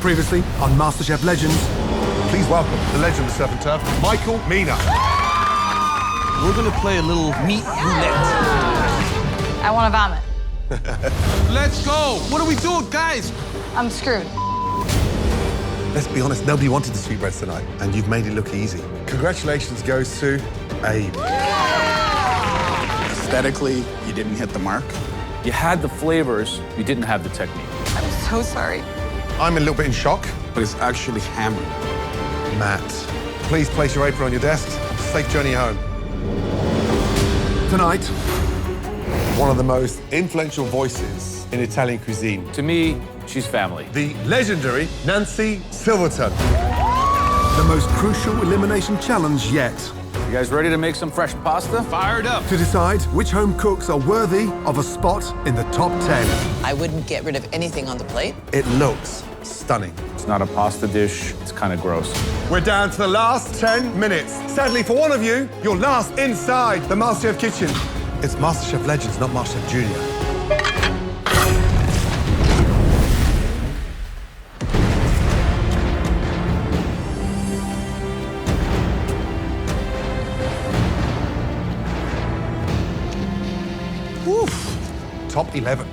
Previously on MasterChef Legends. Please welcome the legend of Surf and Turf, Michael Mina. We're gonna play a little meat roulette. I want to vomit. Let's go. What are we doing, guys? I'm screwed. Let's be honest, nobody wanted the sweetbreads tonight, and you've made it look easy. Congratulations goes to Abe. Aesthetically, you didn't hit the mark. You had the flavors, you didn't have the technique. I'm so sorry. I'm a little bit in shock. But it's actually hammered. Matt, please place your apron on your desk. Safe journey home. Tonight, One of the most influential voices in Italian cuisine, To me, she's family. the legendary Nancy Silverton. the most crucial elimination challenge yet. You guys ready to make some fresh pasta? Fired up. To decide which home cooks are worthy of a spot in the top 10. I wouldn't get rid of anything on the plate. It looks stunning. It's not a pasta dish, it's kind of gross. We're down to the last 10 minutes. Sadly, for one of you, you're last inside the MasterChef kitchen. It's MasterChef Legends, not MasterChef Junior. Oof. Top 11.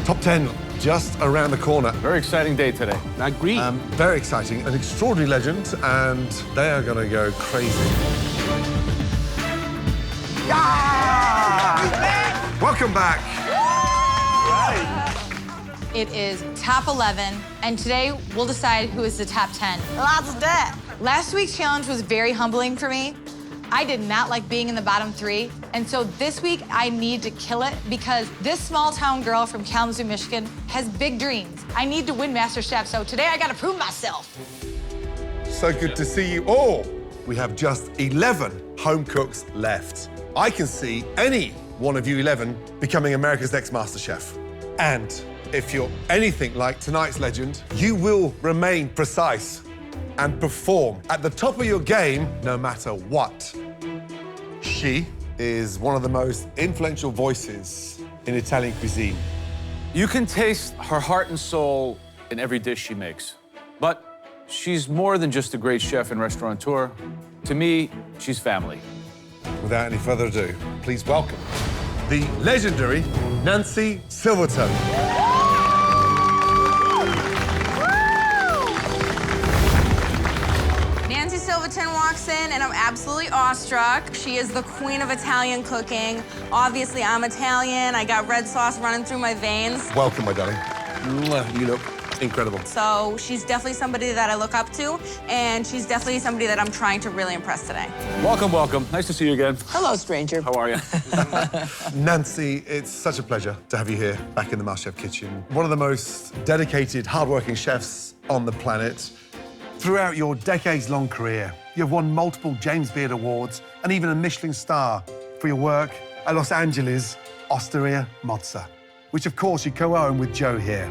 Top 10 just around the corner. Very exciting day today. I agree. Very exciting, an extraordinary legend, and they are going to go crazy. Welcome back. It is top 11, and today we'll decide who is the top 10. Lots of that. Last week's challenge was very humbling for me. I did not like being in the bottom 3, and so this week I need to kill it because this small town girl from Kalamazoo, Michigan has big dreams. I need to win MasterChef, so today I gotta prove myself. So good to see you all. We have just 11 home cooks left. I can see any one of you 11 becoming America's next MasterChef. And if you're anything like tonight's legend, you will remain precise and perform at the top of your game no matter what. She is one of the most influential voices in Italian cuisine. You can taste her heart and soul in every dish she makes. But she's more than just a great chef and restaurateur. To me, she's family. Without any further ado, please welcome the legendary Nancy Silverton. Nancy Silverton walks in, and I'm absolutely awestruck. She is the queen of Italian cooking. Obviously, I'm Italian. I got red sauce running through my veins. Welcome, my darling. Mwah, you look incredible. So she's definitely somebody that I look up to, and she's definitely somebody that I'm trying to really impress today. Welcome, welcome. Nice to see you again. Hello, stranger. How are you? Nancy, it's such a pleasure to have you here back in the MasterChef kitchen. One of the most dedicated, hardworking chefs on the planet. Throughout your decades-long career, you've won multiple James Beard Awards and even a Michelin Star for your work at Los Angeles Osteria Mozza, which of course you co-own with Joe here.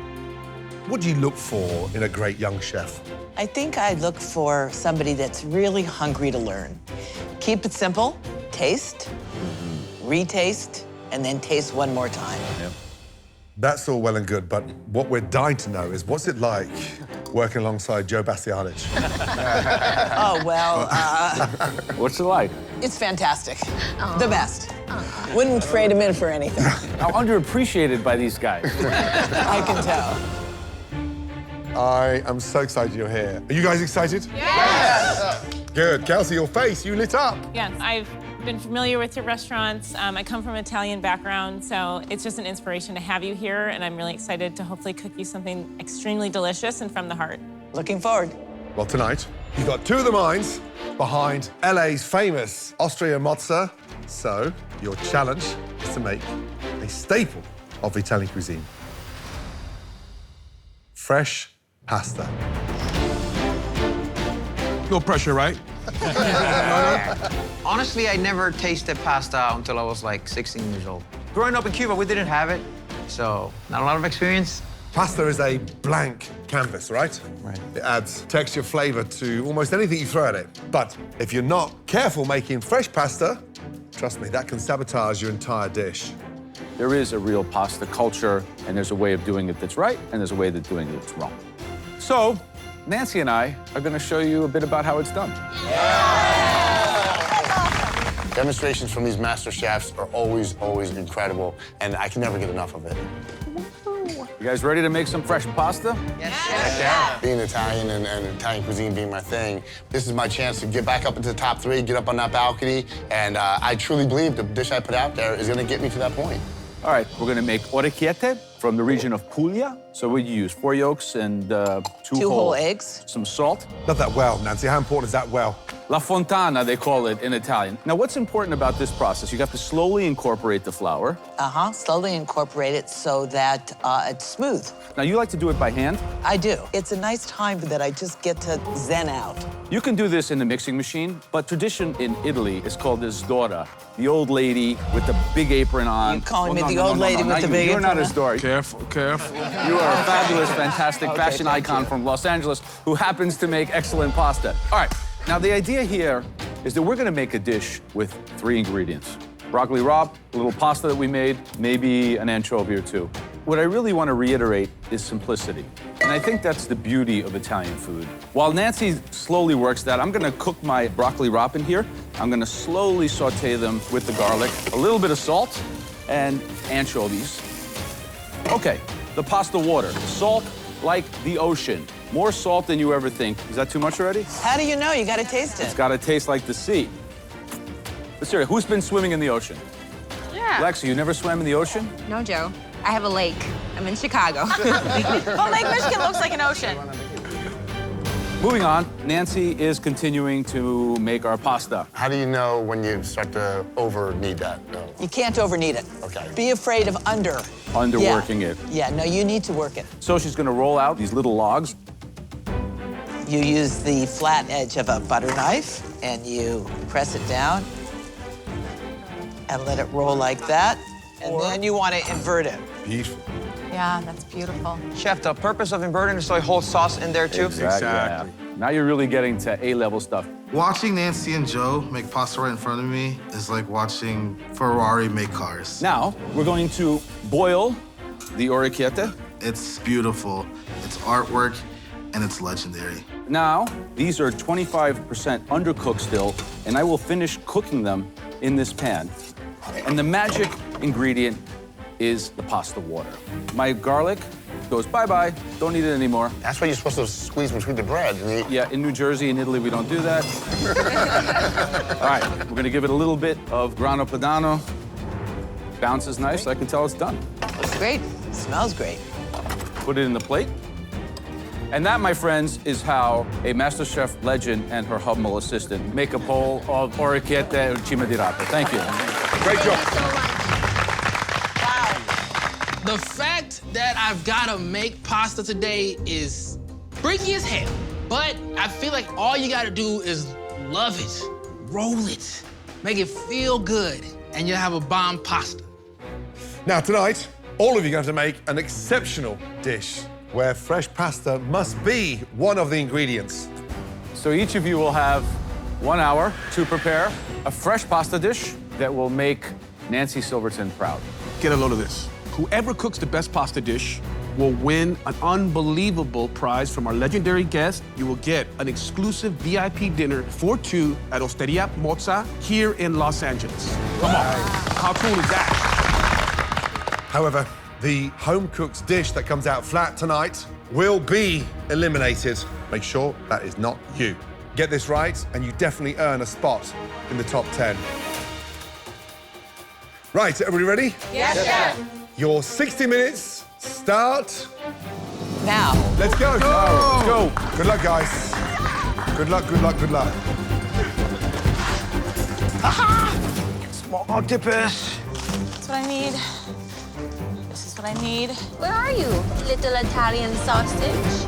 What do you look for in a great young chef? I think I look for somebody that's really hungry to learn. Keep it simple, taste, retaste, and then taste one more time. Yep. That's all well and good, but what we're dying to know is what's it like working alongside Joe Bastianich? Oh, well, What's it like? it's fantastic. The best. Wouldn't trade him in for anything. How underappreciated by these guys. I can tell. I am so excited you're here. Are you guys excited? Yes! Good. Kelsey, your face, you lit up. Yes, I've been familiar with your restaurants. I come from an Italian background, so it's just an inspiration to have you here, and I'm really excited to hopefully cook you something extremely delicious and from the heart. Looking forward. Well, tonight, you've got two of the minds behind LA's famous Osteria Mozza. So, your challenge is to make a staple of Italian cuisine. Fresh pasta. No pressure, right? Honestly, I never tasted pasta until I was like 16 years old. Growing up in Cuba, we didn't have it, so not a lot of experience. Pasta is a blank canvas, right? Right. It adds texture, flavor to almost anything you throw at it. But if you're not careful making fresh pasta, trust me, that can sabotage your entire dish. There is a real pasta culture, and there's a way of doing it that's right, and there's a way of doing it that's wrong. So, Nancy and I are gonna show you a bit about how it's done. Demonstrations from these master chefs are always incredible, and I can never get enough of it. You guys ready to make some fresh pasta? Yeah. Being Italian and Italian cuisine being my thing, this is my chance to get back up into the top 3, get up on that balcony, and I truly believe the dish I put out there is gonna get me to that point. All right, we're gonna make orecchiette from the region of Puglia. So we use 4 yolks and 2 whole eggs. Some salt. Love that well, Nancy. How important is that well? La fontana, they call it in Italian. Now, what's important about this process? You have to slowly incorporate the flour. Slowly incorporate it so that it's smooth. Now, you like to do it by hand? I do. It's a nice time that I just get to zen out. You can do this in the mixing machine, but tradition in Italy is called the sdora, the old lady with the big apron on. You're calling me the old lady with the big apron on? You're not a sdora. Careful, careful. You are a fabulous, fantastic fashion icon from Los Angeles who happens to make excellent pasta. All right, now the idea here is that we're gonna make a dish with 3 ingredients. Broccoli rabe, a little pasta that we made, maybe an anchovy or 2. What I really want to reiterate is simplicity. And I think that's the beauty of Italian food. While Nancy slowly works that, I'm gonna cook my broccoli rabe in here. I'm gonna slowly saute them with the garlic, a little bit of salt, and anchovies. Okay, the pasta water. Salt like the ocean. More salt than you ever think. Is that too much already? How do you know? You gotta taste it. It's gotta taste like the sea. But seriously, who's been swimming in the ocean? Yeah. Lexa, you never swam in the ocean? No, Joe. I have a lake. I'm in Chicago. Well, Lake Michigan looks like an ocean. Moving on, Nancy is continuing to make our pasta. How do you know when you start to over-knead that? No. You can't over-knead it. Okay. Be afraid of Underworking it. Yeah, no, you need to work it. So she's gonna roll out these little logs. You use the flat edge of a butter knife and you press it down and let it roll like that. And then you want to invert it. Beautiful. Yeah, that's beautiful. Chef, the purpose of inverting is so I hold sauce in there too? Exactly. Yeah. Now you're really getting to A-level stuff. Watching Nancy and Joe make pasta right in front of me is like watching Ferrari make cars. Now, we're going to boil the orecchiette. It's beautiful, it's artwork, and it's legendary. Now, these are 25% undercooked still, and I will finish cooking them in this pan. And the magic ingredient is the pasta water. My garlic goes bye-bye, don't need it anymore. That's why you're supposed to squeeze between the bread. Yeah, in New Jersey and Italy, we don't do that. All right, we're gonna give it a little bit of grano padano. Bounces nice, I can tell it's done. Looks great, smells great. Put it in the plate. And that, my friends, is how a MasterChef legend and her humble assistant make a bowl of orecchiette and cima di rape. Thank you. Great job. The fact that I've got to make pasta today is freaky as hell. But I feel like all you got to do is love it, roll it, make it feel good, and you'll have a bomb pasta. Now, tonight, all of you are going to make an exceptional dish where fresh pasta must be one of the ingredients. So each of you will have 1 hour to prepare a fresh pasta dish that will make Nancy Silverton proud. Get a load of this. Whoever cooks the best pasta dish will win an unbelievable prize from our legendary guest. You will get an exclusive VIP dinner for 2 at Osteria Mozza here in Los Angeles. Come on. How cool is that? However, the home-cooked dish that comes out flat tonight will be eliminated. Make sure that is not you. Get this right, and you definitely earn a spot in the top 10. Right, everybody ready? Yes, Chef. Your 60 minutes start Now. Let's go. Let's go. Good luck, guys. Good luck, good luck, good luck. Small octopus. That's what I need. This is what I need. Where are you, little Italian sausage?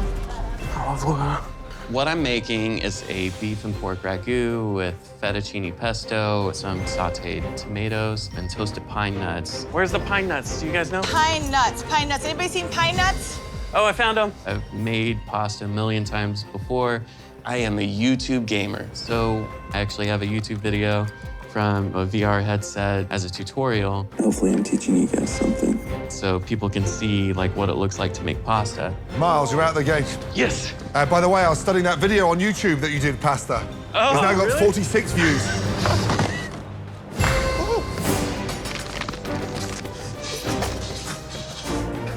What I'm making is a beef and pork ragu with fettuccine pesto, some sauteed tomatoes, and toasted pine nuts. Where's the pine nuts? Do you guys know? Pine nuts, pine nuts. Anybody seen pine nuts? Oh, I found them. I've made pasta a million times before. I am a YouTube gamer, so I actually have a YouTube video from a VR headset as a tutorial. Hopefully I'm teaching you guys something. So people can see like what it looks like to make pasta. Miles, you're out the gate. Yes. By the way, I was studying that video on YouTube that you did pasta. Oh, it's now got really? 46 views.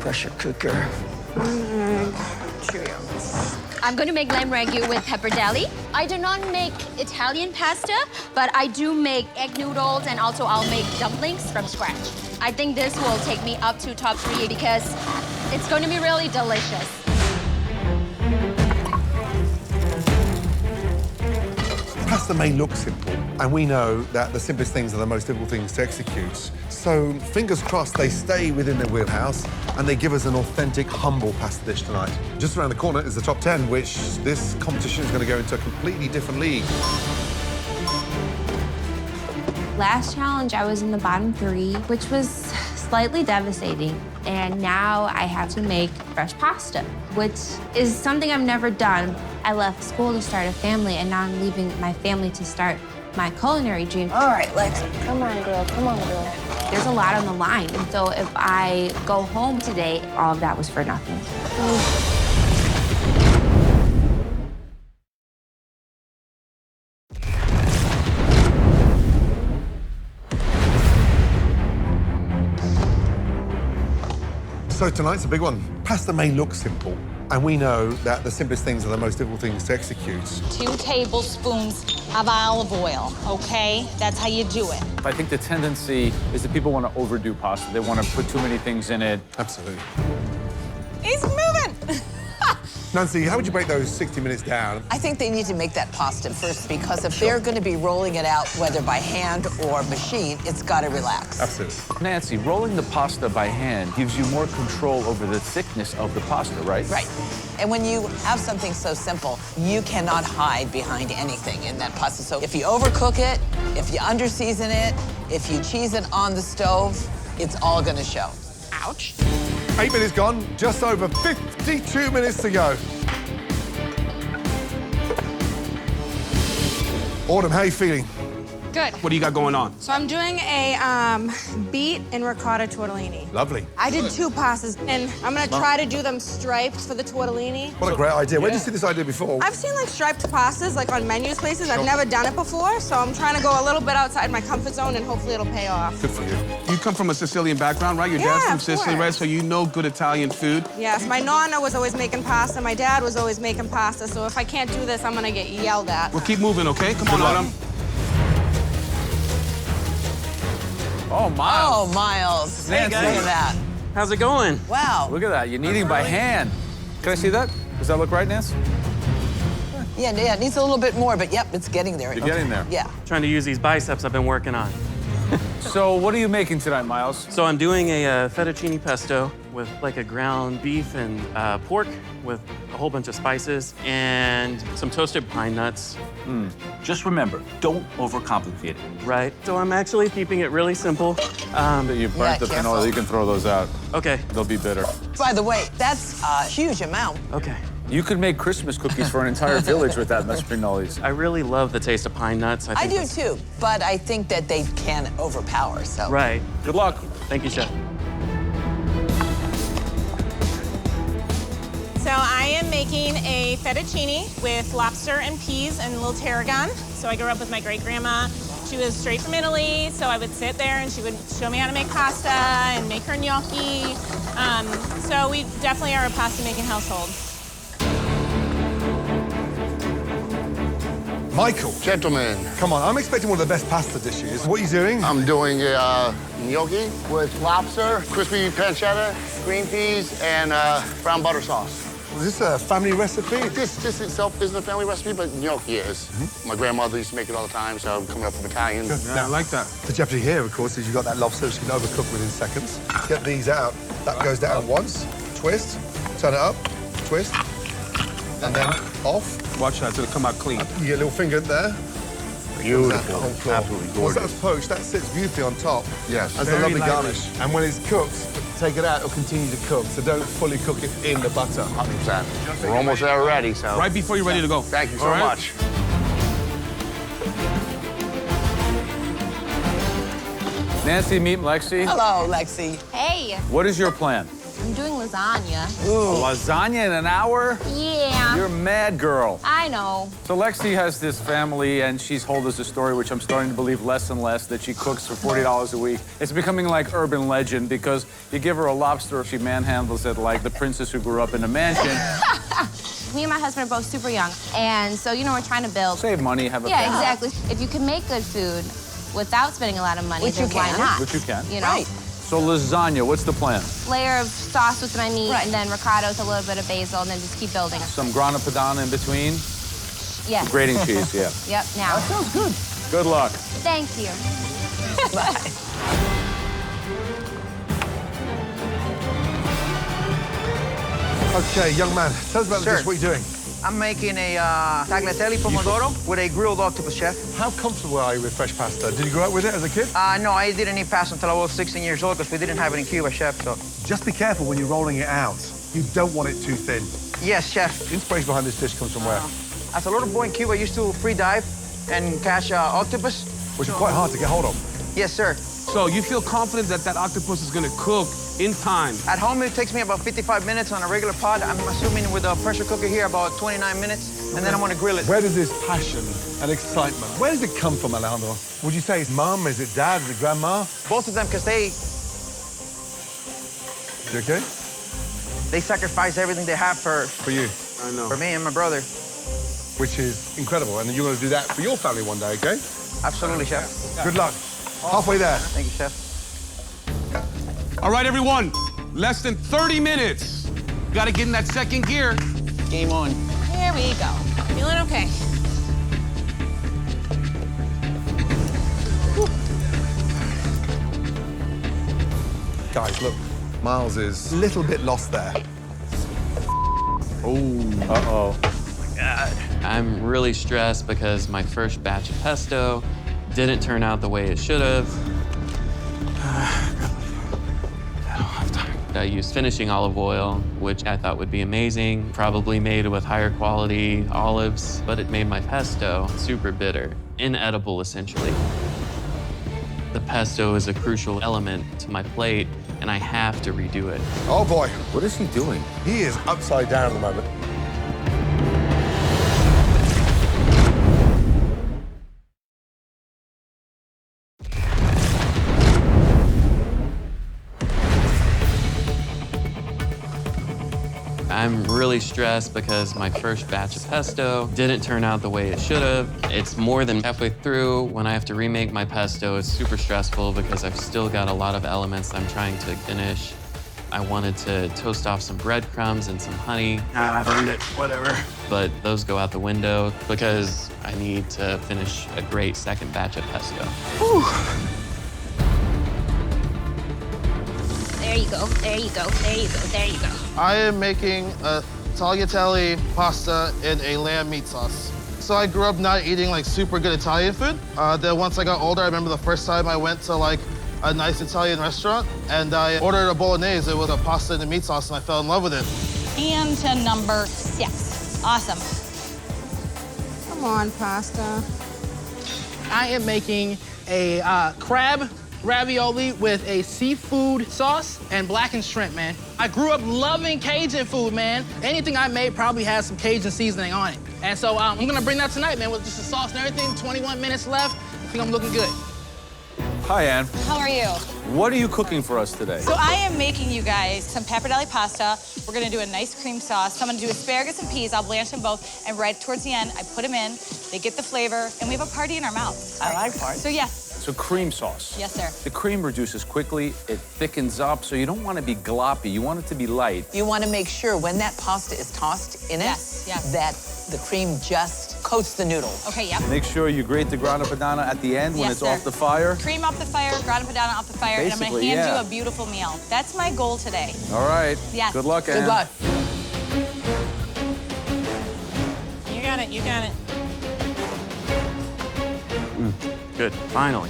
Pressure cooker. Cheerios. I'm going to make lamb ragu with pepper deli. I do not make Italian pasta, but I do make egg noodles, and also I'll make dumplings from scratch. I think this will take me up to top 3 because it's going to be really delicious. Pasta may look simple, and we know that the simplest things are the most difficult things to execute. So fingers crossed they stay within their wheelhouse and they give us an authentic, humble pasta dish tonight. Just around the corner is the top 10, which this competition is going to go into a completely different league. Last challenge, I was in the bottom 3, which was slightly devastating. And now I have to make fresh pasta, which is something I've never done. I left school to start a family, and now I'm leaving my family to start my culinary dream. All right, Lex. Come on, girl. Come on, girl. There's a lot on the line, and so if I go home today, all of that was for nothing. So tonight's a big one. Pasta may look simple, and we know that the simplest things are the most difficult things to execute. 2 tablespoons of olive oil, okay? That's how you do it. I think the tendency is that people want to overdo pasta. They want to put too many things in it. Absolutely. He's moving. Nancy, how would you break those 60 minutes down? I think they need to make that pasta first because if they're going to be rolling it out, whether by hand or machine, it's got to relax. Absolutely. Nancy, rolling the pasta by hand gives you more control over the thickness of the pasta, right? Right. And when you have something so simple, you cannot hide behind anything in that pasta. So if you overcook it, if you underseason it, if you cheese it on the stove, it's all going to show. Ouch. 8 minutes gone, just over 52 minutes to go. Autumn, how are you feeling? Good. What do you got going on? So I'm doing a beet and ricotta tortellini. Lovely. I did 2 pastas, and I'm gonna try to do them striped for the tortellini. What a great idea. Where did you see this idea before? I've seen like striped pastas like on menus places. I've never done it before, so I'm trying to go a little bit outside my comfort zone, and hopefully it'll pay off. Good for you. You come from a Sicilian background, right? Your dad's from of Sicily, course. right? So you know good Italian food. Yes, my nonna was always making pasta. My dad was always making pasta, so if I can't do this, I'm gonna get yelled at. We'll keep moving, okay? Come on, luck. Autumn. Oh, Miles. Oh, Miles. Nancy. Look at that. How's it going? Wow. Look at that. You're kneading by hand. Can I see that? Does that look right, Nancy? Yeah, it needs a little bit more, but yep, it's getting there. You're getting there. Yeah. Trying to use these biceps I've been working on. So what are you making tonight, Miles? So I'm doing a fettuccine pesto with like a ground beef and pork with a whole bunch of spices and some toasted pine nuts. Just remember, don't overcomplicate it. Right. So I'm actually keeping it really simple. You burnt the careful. pinola. You can throw those out. Okay. They'll be bitter. By the way, that's a huge amount. Okay. You could make Christmas cookies for an entire village with that much pinoles. I really love the taste of pine nuts. I do too, but I think that they can overpower, so. Right. Good luck. Thank you, Chef. So I am making a fettuccine with lobster and peas and little tarragon. So I grew up with my great-grandma. She was straight from Italy, so I would sit there and she would show me how to make pasta and make her gnocchi. So we definitely are a pasta-making household. Michael. Gentlemen. Come on, I'm expecting one of the best pasta dishes. What are you doing? I'm doing a gnocchi with lobster, crispy pancetta, green peas, and brown butter sauce. Is this a family recipe? This itself isn't a family recipe, but gnocchi is. My grandmother used to make it all the time, so I'm coming up from Italian. Yeah, I like that. The jeopardy here, of course, is you've got that lobster which you can overcook within seconds. Get these out. That goes down once, twist, turn it up, twist, and then off. Watch that, so it'll come out clean. You get a little finger there. Beautiful. Once Absolutely gorgeous. that's poached, that sits beautifully on top. Yes. As a Very lovely lightly. garnish. And when it's cooked, take it out, it'll continue to cook. So don't fully cook it in the butter. 100%. We're almost there already, so. Right before you're ready to go. Thank you so All right? much. Nancy, meet Lexi. Hello, Lexi. Hey, What is your plan? I'm doing lasagna. Lasagna in an hour? Yeah. You're a mad girl. I know. So Lexi has this family, and she's told us a story, which I'm starting to believe less and less, that she cooks for $40 a week. It's becoming like urban legend because you give her a lobster, she manhandles it like the princess who grew up in a mansion. Me and my husband are both super young, and so, you know, we're trying to build. Save money, have a Yeah, family. exactly. If you can make good food without spending a lot of money, Which then you why can. not? Which you can. You know? Right. So lasagna, what's the plan? Layer of sauce with my meat, Right. and then ricotta with a little bit of basil, and then just keep building. Some grana padano in between? Yeah. Grating cheese, yeah. Yep, now. That sounds good. Good luck. Thank you. Bye. Okay, young man, tell us about the Sir. dish. What are you doing? I'm making a tagliatelle pomodoro with a grilled octopus, chef. How comfortable are you with fresh pasta? Did you grow up with it as a kid? No, I didn't eat pasta until I was 16 years old because we didn't have it in Cuba, chef, so. Just be careful when you're rolling it out. You don't want it too thin. Yes, chef. The inspiration behind this dish comes from where? As a little boy in Cuba, I used to free dive and catch octopus. Which is quite hard to get hold of. Yes, sir. So you feel confident that that octopus is gonna cook in time? At home, it takes me about 55 minutes on a regular pot. I'm assuming with a pressure cooker here, about 29 minutes, and then I'm gonna grill it. Where does this passion and excitement, where does it come from, Alejandro? Would you say it's mum, is it dad, is it grandma? Both of them, because You okay? they sacrifice everything they have for you. I know. For me and my brother. Which is incredible, and you're gonna do that for your family one day, okay? Absolutely, chef. Good luck. Halfway there. Thank you, chef. All right, everyone, less than 30 minutes. Gotta get in that second gear. Game on. Here we go. Feeling okay. Guys, look, Miles is a little bit lost there. Oh, uh-oh. I'm really stressed because my first batch of pesto didn't turn out the way it should have. I used finishing olive oil, which I thought would be amazing, probably made with higher quality olives, but it made my pesto super bitter, inedible essentially. The pesto is a crucial element to my plate, and I have to redo it. Oh boy. What is he doing? He is upside down at the moment. I'm really stressed because my first batch of pesto didn't turn out the way it should have. It's more than halfway through. When I have to remake my pesto, it's super stressful because I've still got a lot of elements I'm trying to finish. I wanted to toast off some breadcrumbs and some honey. I've earned it, whatever. But those go out the window because I need to finish a great second batch of pesto. Whew. There you go, there you go, there you go, there you go. I am making a tagliatelle pasta in a lamb meat sauce. So I grew up not eating like super good Italian food. Then once I got older, I remember the first time I went to like a nice Italian restaurant and I ordered a bolognese with a pasta and a meat sauce and I fell in love with it. And to number 6. Awesome. Come on, pasta. I am making a crab ravioli with a seafood sauce and blackened shrimp, man. I grew up loving Cajun food, man. Anything I made probably has some Cajun seasoning on it. And so I'm gonna bring that tonight, man, with just the sauce and everything. 21 minutes left. I think I'm looking good. Hi, Ann. How are you? What are you cooking for us today? So I am making you guys some pappardelle pasta. We're gonna do a nice cream sauce. So I'm gonna do asparagus and peas. I'll blanch them both, and right towards the end, I put them in. They get the flavor, and we have a party in our mouth. I like party. So yes. So cream sauce. Yes, sir. The cream reduces quickly, it thickens up, so you don't want to be gloppy. You want it to be light. You want to make sure when that pasta is tossed in it, yes. that the cream just coats the noodle. Okay, yep. Make sure you grate the grana padano at the end when Yes, it's sir. off the fire. Cream off the fire, grana padano off the fire, and I'm gonna Basically, hand yeah. you a beautiful meal. That's my goal today. All right. Yes. Good luck, Ann. Good luck. You got it, you got it. Good, finally.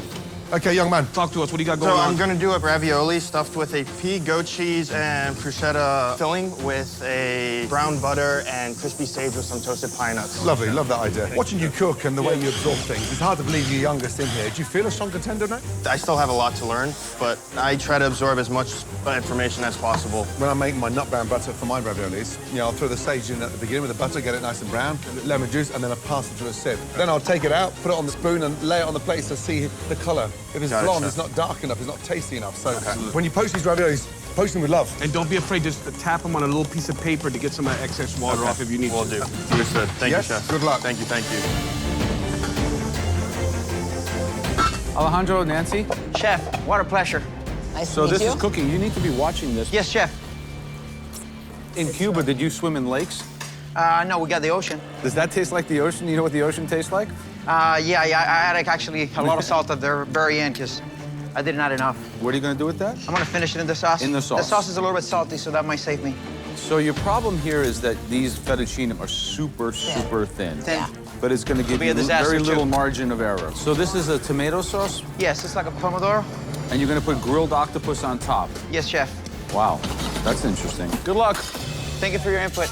Okay, young man. Talk to us. What do you got going So on? I'm gonna do a ravioli stuffed with a pea, goat cheese, and bruschetta filling with a brown butter and crispy sage with some toasted pine nuts. Lovely, love that idea. Watching you cook and the way you absorb things, it's hard to believe you're youngest in here. Do you feel a strong contender now? I still have a lot to learn, but I try to absorb as much information as possible. When I make my nut brown butter for my raviolis, you know, I'll throw the sage in at the beginning with the butter, get it nice and brown, lemon juice, and then I pass it through a sieve. Then I'll take it out, put it on the spoon, and lay it on the plate to see the colour. If it's blonde, it's not dark enough, it's not tasty enough. So when you poach these raviolis, poach them with love. And don't be afraid, just tap them on a little piece of paper to get some of that excess water off if you need Will to. do. Understood. Thank you, Chef. Good luck. Thank you, thank you. Alejandro, Nancy. Chef, what a pleasure. Nice So to meet this you. is cooking. You need to be watching this. Yes, Chef. In Cuba, did you swim in lakes? No, we got the ocean. Does that taste like the ocean? You know what the ocean tastes like? Yeah, I had actually a lot of salt at the very end because I did not enough. What are you going to do with that? I'm gonna finish it in the sauce. In the sauce. The sauce is a little bit salty, so that might save me. So your problem here is that these fettuccine are super thin. Thin. But it's going to give Be you a disaster, very little too. margin of error. So this is a tomato sauce, Yes, it's like a pomodoro. and you're going to put grilled octopus on top. Yes, Chef. Wow, that's interesting. Good luck. Thank you for your input.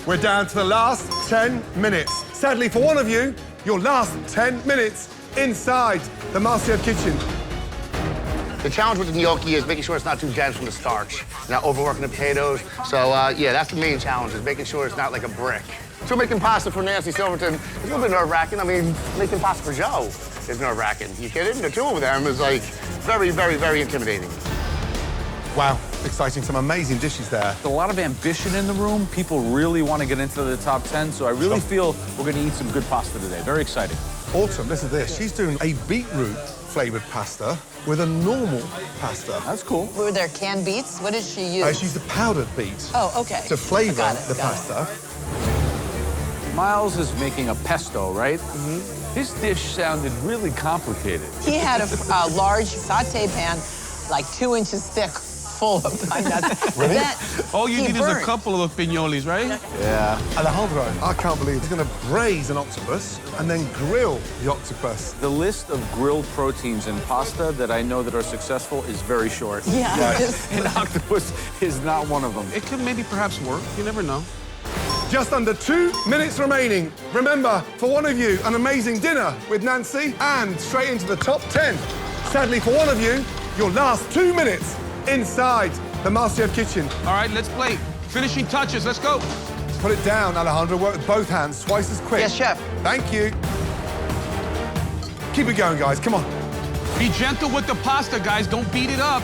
We're down to the last 10 minutes. Sadly, for one of you, your last 10 minutes inside the MasterChef kitchen. The challenge with the gnocchi is making sure it's not too dense from the starch, not overworking the potatoes. So, yeah, that's the main challenge, is making sure it's not like a brick. So making pasta for Nancy Silverton is a little bit nerve-wracking. I mean, making pasta for Joe is nerve-wracking. You kidding? The two of them is, like, very, very, very intimidating. Wow, exciting. Some amazing dishes there. A lot of ambition in the room. People really want to get into the top 10, so I really feel we're going to eat some good pasta today. Very exciting. Autumn, listen to this. She's doing a beetroot-flavoured pasta with a normal pasta. That's cool. Were there canned beets? What did she use? She's the powdered beet. Oh, okay. To flavour Got it, the got it. pasta. Miles is making a pesto, right? His dish sounded really complicated. He had a large saute pan, like 2 inches thick, full of pine nuts. Really? All you he need is a burnt. couple of pinoles, right? Yeah. Alejandro, I can't believe he's going to braise an octopus and then grill the octopus. The list of grilled proteins in pasta that I know that are successful is very short. Yeah. Right. And octopus is not one of them. It could maybe perhaps work. You never know. Just under 2 minutes remaining. Remember, for one of you, an amazing dinner with Nancy and straight into the top 10. Sadly, for one of you, your last 2 minutes inside the MasterChef kitchen. All right, let's play. Finishing touches. Let's go. Put it down, Alejandro. Work with both hands, twice as quick. Yes, Chef. Thank you. Keep it going, guys. Come on. Be gentle with the pasta, guys. Don't beat it up.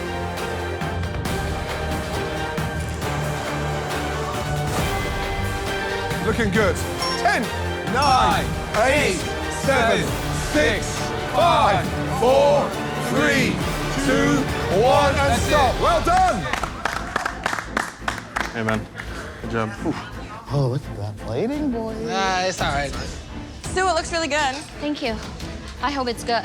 Looking good. 10, 9, 8, 7, 6, 5, 4, 3, 2, 1, and stop. Well done. Hey, man. Good job. Oh, look at that plating, boy. It's all right. Sue, it looks really good. Thank you. I hope it's good.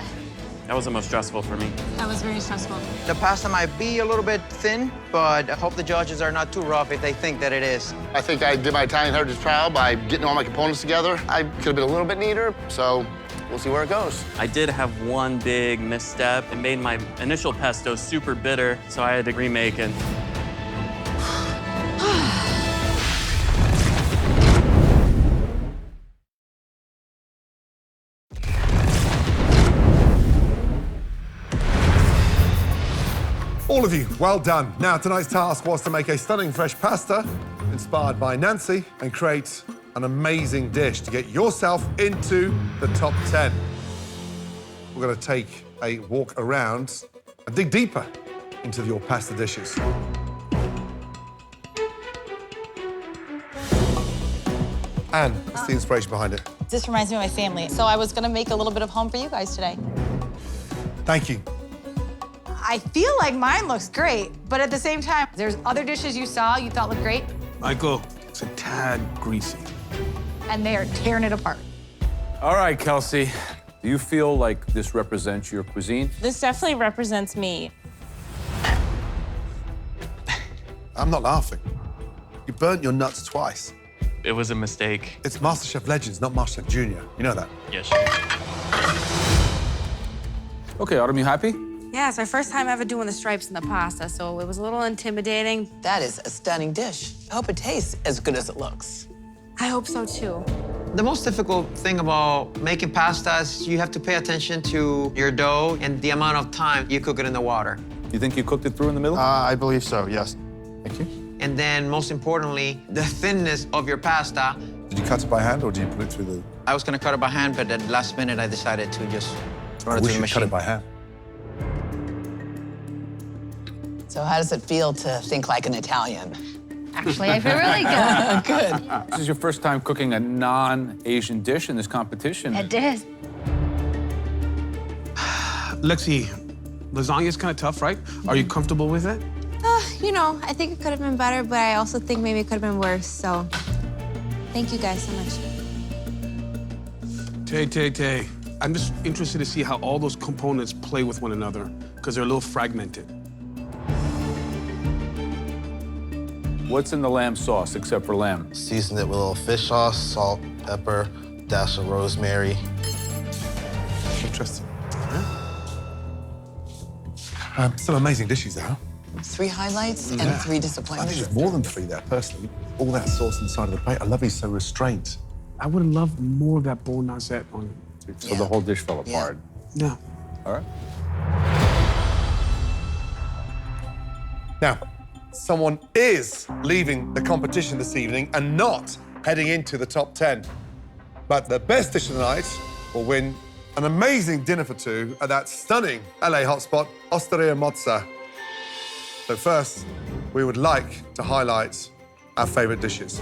That was the most stressful for me. That was very stressful. The pasta might be a little bit thin, but I hope the judges are not too rough if they think that it is. I think I did my Italian heritage proud by getting all my components together. I could have been a little bit neater, so we'll see where it goes. I did have one big misstep. It made my initial pesto super bitter, so I had to remake it. All of you, well done. Now, tonight's task was to make a stunning fresh pasta inspired by Nancy and create an amazing dish to get yourself into the top 10. We're going to take a walk around and dig deeper into your pasta dishes. Anne, what's the inspiration behind it? This reminds me of my family. So I was gonna make a little bit of home for you guys today. Thank you. I feel like mine looks great, but at the same time, there's other dishes you saw you thought looked great, Michael, it's a tad greasy. and they are tearing it apart. All right, Kelsey. Do you feel like this represents your cuisine? This definitely represents me. I'm not laughing. You burnt your nuts twice. It was a mistake. It's MasterChef Legends, not MasterChef Junior. You know that? Yes. Okay, Autumn, you happy? Yeah, it's my first time ever doing the stripes in the pasta, so it was a little intimidating. That is a stunning dish. I hope it tastes as good as it looks. I hope so too. The most difficult thing about making pasta is you have to pay attention to your dough and the amount of time you cook it in the water. You think you cooked it through in the middle? I believe so, yes. Thank you. And then, most importantly, the thinness of your pasta. Did you cut it by hand or did you put it through the... I was gonna cut it by hand, but at the last minute, I decided to just run it through the machine. cut it by hand. So how does it feel to think like an Italian? Actually, I feel really good. Good. This is your first time cooking a non-Asian dish in this competition. It is. Lexi, lasagna's kind of tough, right? Are you comfortable with it? You know, I think it could have been better, but I also think maybe it could have been worse, so thank you guys so much. Tay. I'm just interested to see how all those components play with one another, because they're a little fragmented. What's in the lamb sauce except for lamb? Seasoned it with a little fish sauce, salt, pepper, dash of rosemary. Interesting. Some amazing dishes there. 3 highlights and 3 I think disappointments. there's more than 3 there, personally. All that sauce inside of the plate. I love he's so restrained. I would have loved more of that beurre noisette on it. So the whole dish fell apart. Yeah. All right. Now, someone is leaving the competition this evening and not heading into the top 10. But the best dish of the night will win an amazing dinner for 2 at that stunning LA hotspot, Osteria Mozza. So first, we would like to highlight our favorite dishes.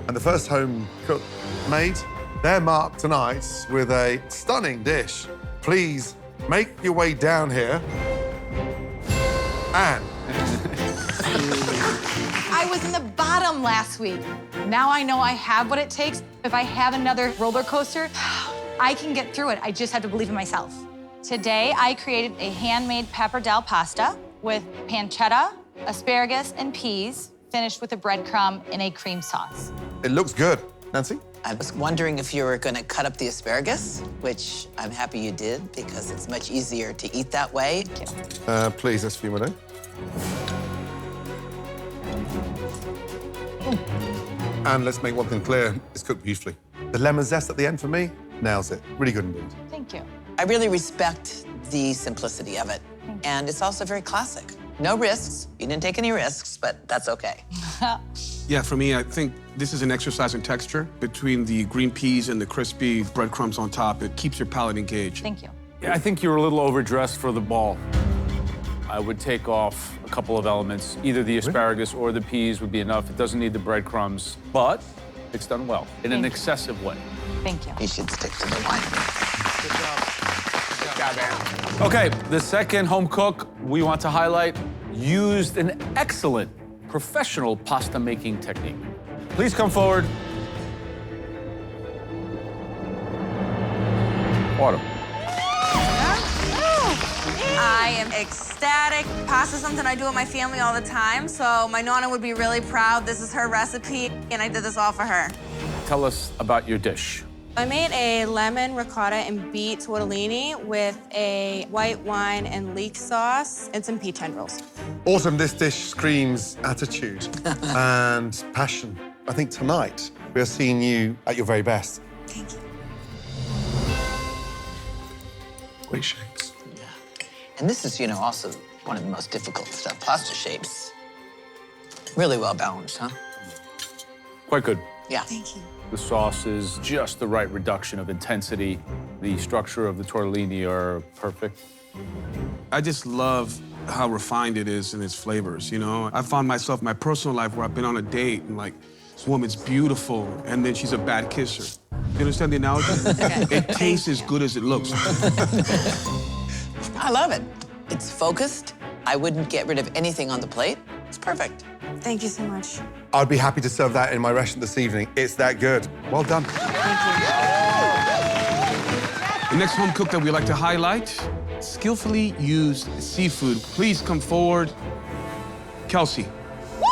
And the first home cook made, they're marked tonight with a stunning dish. Please make your way down here. And I was in the bottom last week. Now I know I have what it takes. If I have another roller coaster, I can get through it. I just have to believe in myself. Today, I created a handmade pappardelle pasta with pancetta, asparagus, and peas, finished with a breadcrumb in a cream sauce. it looks good. Nancy? I was wondering if you were going to cut up the asparagus, which I'm happy you did because it's much easier to eat that way. Please, that's for you, madam. And let's make one thing clear, it's cooked beautifully. The lemon zest at the end for me, nails it. Really good indeed. Thank you. I really respect the simplicity of it. And it's also very classic. No risks. You didn't take any risks, but that's okay. Yeah, for me, I think this is an exercise in texture between the green peas and the crispy breadcrumbs on top. It keeps your palate engaged. Thank you. Yeah, I think you're a little overdressed for the ball. I would take off a couple of elements. Either the asparagus or the peas would be enough. It doesn't need the breadcrumbs, but it's done well in an excessive way. Thank you. You should stick to the wine. Good job. Good job, Aaron. Okay, the second home cook we want to highlight used an excellent professional pasta making technique. Please come forward. Autumn. I am ecstatic. Pasta is something I do with my family all the time, so my nonna would be really proud. This is her recipe, and I did this all for her. Tell us about your dish. I made a lemon, ricotta, and beet tortellini with a white wine and leek sauce and some pea tendrils. Autumn, this dish screams attitude and passion. I think tonight we are seeing you at your very best. Thank you. Great shapes. Yeah. And this is, also one of the most difficult stuff, pasta shapes. Really well balanced, huh? Quite good. Yeah. Thank you. The sauce is just the right reduction of intensity. The structure of the tortellini are perfect. I just love how refined it is in its flavors, I found myself in my personal life where I've been on a date and this woman's beautiful and then she's a bad kisser. You understand the analogy? It tastes as good as it looks. I love it. It's focused. I wouldn't get rid of anything on the plate. It's perfect. Thank you so much. I'd be happy to serve that in my restaurant this evening. It's that good. Well done. The next home cook that we like to highlight, skillfully used seafood. Please come forward. Kelsey. Woo!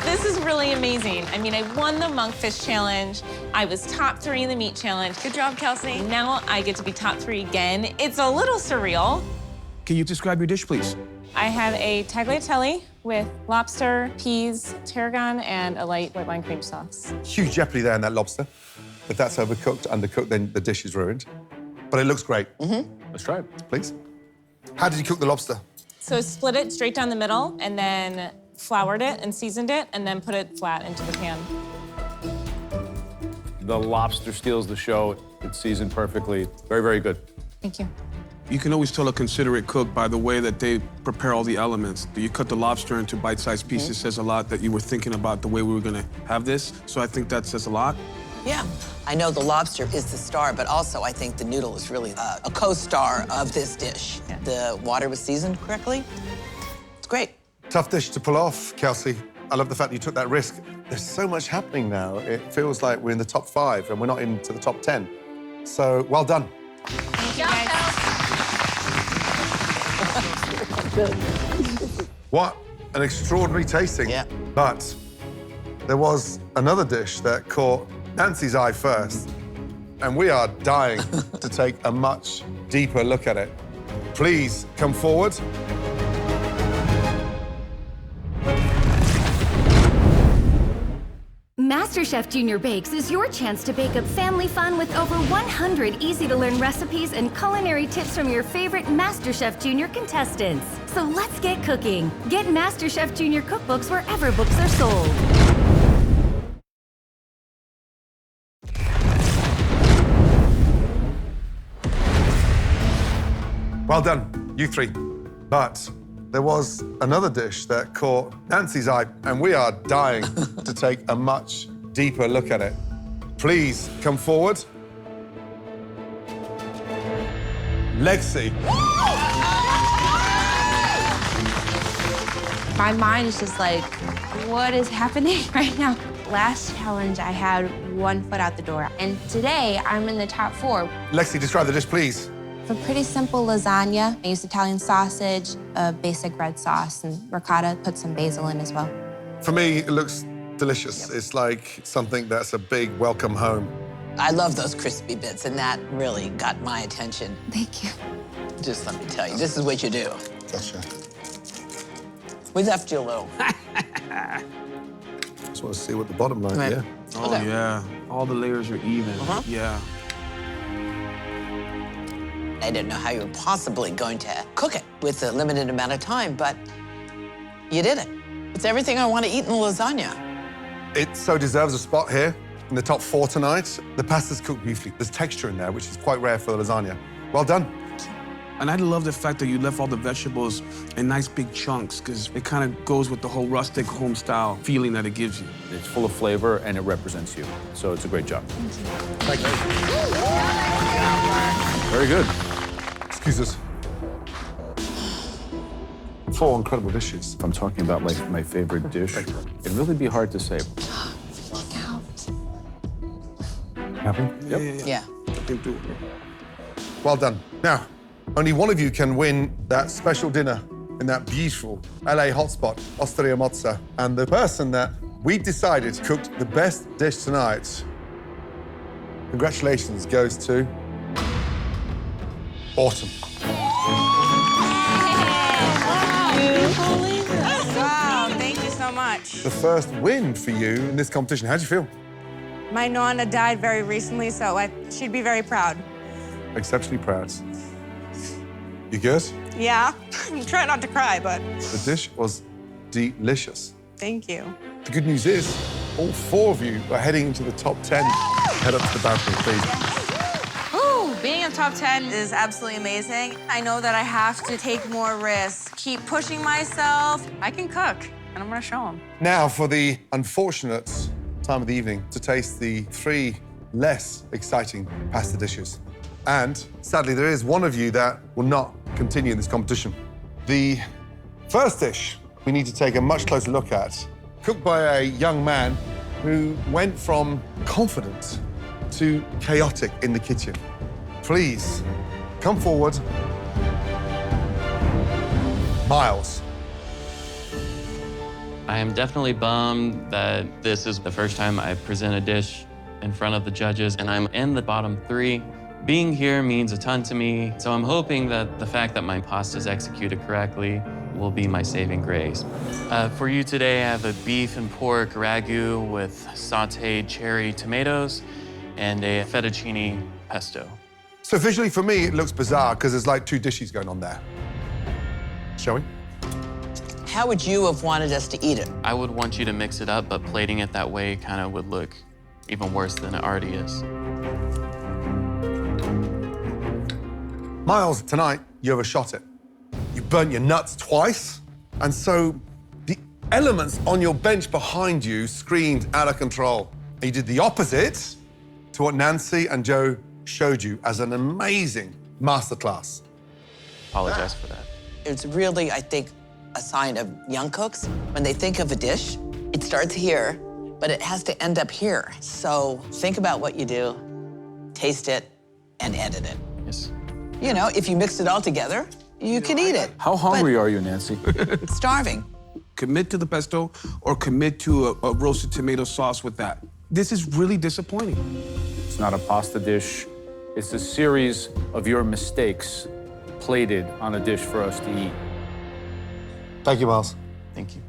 This is really amazing. I mean, I won the monkfish challenge. I was top 3 in the meat challenge. Good job, Kelsey. Now I get to be top 3 again. It's a little surreal. Can you describe your dish, please? I have a tagliatelle with lobster, peas, tarragon, and a light white wine cream sauce. Huge jeopardy there in that lobster. If that's overcooked, undercooked, then the dish is ruined. But it looks great. Let's try it. Please. How did you cook the lobster? So split it straight down the middle and then floured it and seasoned it and then put it flat into the pan. The lobster steals the show. It's seasoned perfectly. Very, very good. Thank you. You can always tell a considerate cook by the way that they prepare all the elements. You cut the lobster into bite-sized pieces says a lot that you were thinking about the way we were gonna have this. So I think that says a lot. Yeah, I know the lobster is the star, but also I think the noodle is really a co-star of this dish. The water was seasoned correctly. It's great. Tough dish to pull off, Kelsey. I love the fact that you took that risk. There's so much happening now. It feels like we're in the top 5 and we're not into the top 10. So, well done. Thank you, guys. What an extraordinary tasting. Yeah. But there was another dish that caught Nancy's eye first, and we are dying to take a much deeper look at it. Please come forward. MasterChef Junior Bakes is your chance to bake up family fun with over 100 easy-to-learn recipes and culinary tips from your favorite MasterChef Junior contestants. So let's get cooking. Get MasterChef Junior cookbooks wherever books are sold. Well done, you 3. But there was another dish that caught Nancy's eye, and we are dying to take a much deeper look at it. Please come forward. Lexi. My mind is just like, what is happening right now? Last challenge, I had 1 foot out the door. And today, I'm in the top 4. Lexi, describe the dish, please. A pretty simple lasagna. I used Italian sausage, a basic red sauce, and ricotta, put some basil in as well. For me, it looks delicious. It's like something that's a big welcome home. I love those crispy bits, and that really got my attention. Thank you. Just let me tell you, this is what you do. Gotcha. We left you a little. Just want to see what the bottom line, Right. yeah. Oh, yeah. All the layers are even. Yeah. I didn't know how you were possibly going to cook it with a limited amount of time, but you did it. It's everything I want to eat in lasagna. It so deserves a spot here in the top 4 tonight. The pasta's cooked beautifully. There's texture in there, which is quite rare for the lasagna. Well done. And I love the fact that you left all the vegetables in nice big chunks, because it kind of goes with the whole rustic home style feeling that it gives you. It's full of flavor and it represents you. So it's a great job. Thank you. Very good. Excuse us. 4 incredible dishes. If I'm talking about like my favorite dish, it'd really be hard to say. Happy? Yep. Yeah. Well done. Now, only one of you can win that special dinner in that beautiful LA hotspot, Osteria Mozza. And the person that we decided cooked the best dish tonight, congratulations, goes to Autumn. Wow, thank you so much. The first win for you in this competition. How'd you feel? My nonna died very recently, so she'd be very proud. Exceptionally proud. You good? Yeah, I'm trying not to cry, but The dish was delicious. thank you. The good news is, all 4 of you are heading into the top 10. Head up to the balcony, please. Ooh, being in top 10 is absolutely amazing. I know that I have to take more risks, keep pushing myself. I can cook, and I'm gonna show them. Now for the unfortunate time of the evening to taste the 3 less exciting pasta dishes. And sadly, there is one of you that will not continue in this competition. The first dish we need to take a much closer look at, cooked by a young man who went from confident to chaotic in the kitchen. Please, come forward. Miles. I am definitely bummed that this is the first time I present a dish in front of the judges, and I'm in the bottom 3. Being here means a ton to me, so I'm hoping that the fact that my pasta is executed correctly will be my saving grace. For you today, I have a beef and pork ragu with sauteed cherry tomatoes and a fettuccine pesto. So visually for me, it looks bizarre because there's like 2 dishes going on there. Shall we? How would you have wanted us to eat it? I would want you to mix it up, but plating it that way kind of would look even worse than it already is. Miles, tonight, you overshot it. You burnt your nuts twice, and so the elements on your bench behind you screamed out of control. And you did the opposite to what Nancy and Joe showed you as an amazing masterclass. Apologize for that. It's really, I think, a sign of young cooks. When they think of a dish, it starts here, but it has to end up here. So think about what you do, taste it, and edit it. Yes. You know, if you mixed it all together, you could eat it. How hungry are you, Nancy? Starving. Commit to the pesto or commit to a roasted tomato sauce with that. This is really disappointing. It's not a pasta dish. It's a series of your mistakes plated on a dish for us to eat. Thank you, Miles. Thank you.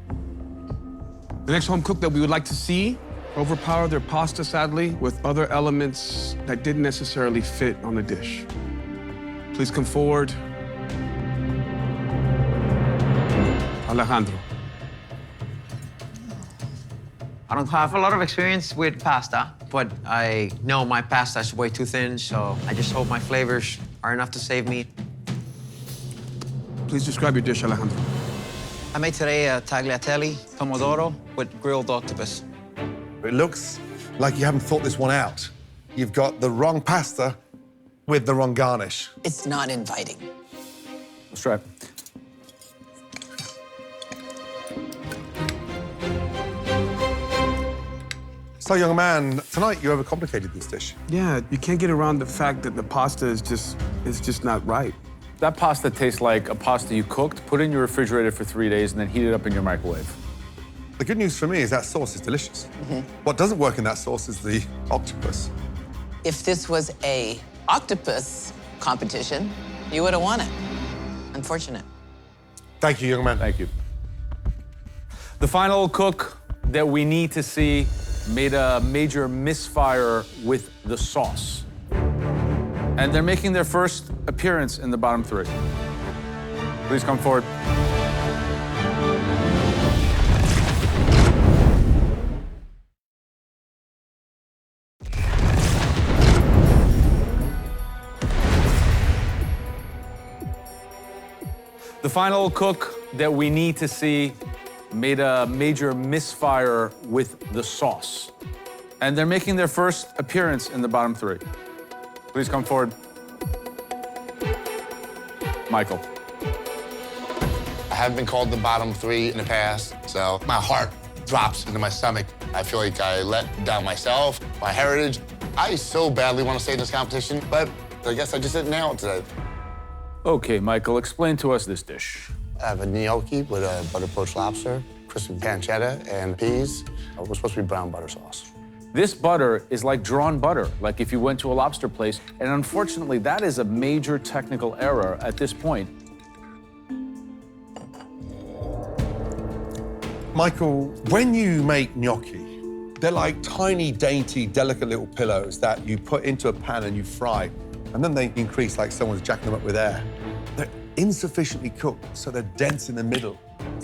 The next home cook that we would like to see overpower their pasta, sadly, with other elements that didn't necessarily fit on the dish. Please come forward. Alejandro. I don't have a lot of experience with pasta, but I know my pasta is way too thin, so I just hope my flavors are enough to save me. Please describe your dish, Alejandro. I made today a tagliatelle pomodoro with grilled octopus. It looks like you haven't thought this one out. You've got the wrong pasta with the wrong garnish. It's not inviting. Let's try it. So, young man, tonight you overcomplicated this dish. Yeah, you can't get around the fact that the pasta is just not right. That pasta tastes like a pasta you cooked, put in your refrigerator for 3 days, and then heat it up in your microwave. The good news for me is that sauce is delicious. What doesn't work in that sauce is the octopus. If this was a octopus competition, you would have won it. Unfortunate. Thank you, young man. Thank you. The final cook that we need to see made a major misfire with the sauce. And they're making their first appearance in the bottom 3. Please come forward. The final cook that we need to see made a major misfire with the sauce. And they're making their first appearance in the bottom 3. Please come forward. Michael. I have been called the bottom 3 in the past, so my heart drops into my stomach. I feel like I let down myself, my heritage. I so badly want to stay in this competition, but I guess I just didn't nail it today. Okay, Michael, explain to us this dish. I have a gnocchi with a butter poached lobster, crispy pancetta, and peas. It was supposed to be brown butter sauce. This butter is like drawn butter, like if you went to a lobster place, and unfortunately, that is a major technical error at this point. Michael, when you make gnocchi, they're like tiny, dainty, delicate little pillows that you put into a pan and you fry, and then they increase like someone's jacking them up with air. They're insufficiently cooked, so they're dense in the middle.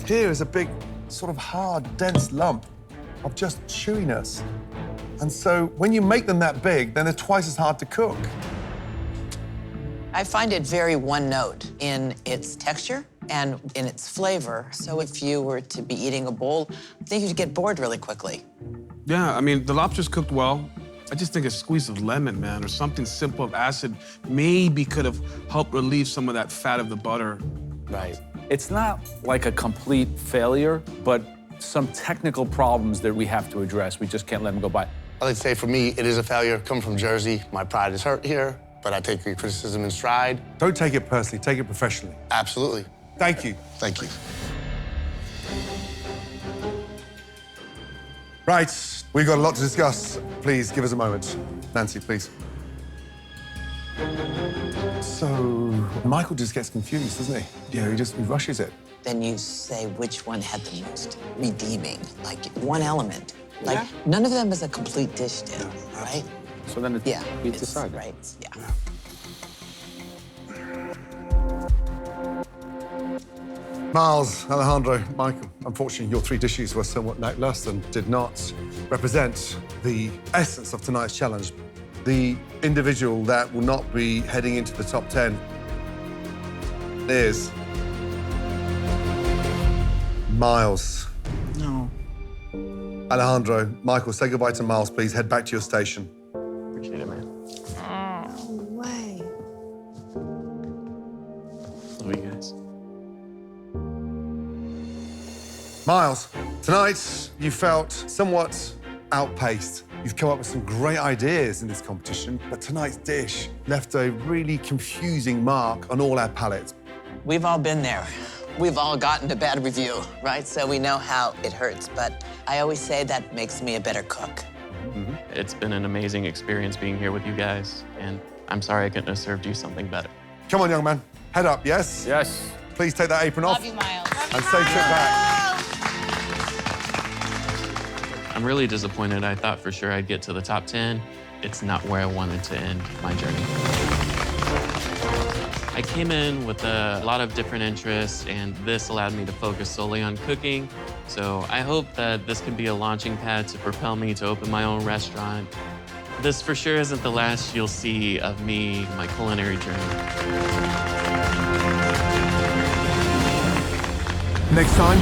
Here is a big, sort of hard, dense lump of just chewiness. And so when you make them that big, then they're twice as hard to cook. I find it very one note in its texture and in its flavor. So if you were to be eating a bowl, I think you'd get bored really quickly. Yeah, I mean, the lobster's cooked well. I just think a squeeze of lemon, man, or something simple of acid maybe could have helped relieve some of that fat of the butter. Right. It's not like a complete failure, but some technical problems that we have to address. We just can't let them go by. I'd like to say for me, it is a failure. Coming from Jersey, my pride is hurt here, but I take your criticism in stride. Don't take it personally, take it professionally. Absolutely. Thank you. Thank you. Right, we've got a lot to discuss. Please give us a moment. Nancy, please. So, Michael just gets confused, doesn't he? Yeah, he rushes it. Then you say which one had the most redeeming, like one element. Like, none of them is a complete dish still, right? So then it's, we decide. Right, yeah. Miles, Alejandro, Michael, unfortunately, your 3 dishes were somewhat lackluster and did not represent the essence of tonight's challenge. The individual that will not be heading into the top 10 is Miles. No. Alejandro, Michael, say goodbye to Miles, please. Head back to your station. Appreciate it, man. No way. Love you guys. Miles, tonight you felt somewhat outpaced. You've come up with some great ideas in this competition, but tonight's dish left a really confusing mark on all our palates. We've all been there. We've all gotten a bad review, right? So we know how it hurts, but I always say that makes me a better cook. It's been an amazing experience being here with you guys, and I'm sorry I couldn't have served you something better. Come on, young man. Head up, yes? Yes. Please take that apron off. Love you, Miles. And safe trip back. I'm really disappointed. I thought for sure I'd get to the top 10. It's not where I wanted to end my journey. I came in with a lot of different interests, and this allowed me to focus solely on cooking. So I hope that this can be a launching pad to propel me to open my own restaurant. This for sure isn't the last you'll see of me, my culinary journey. Next time.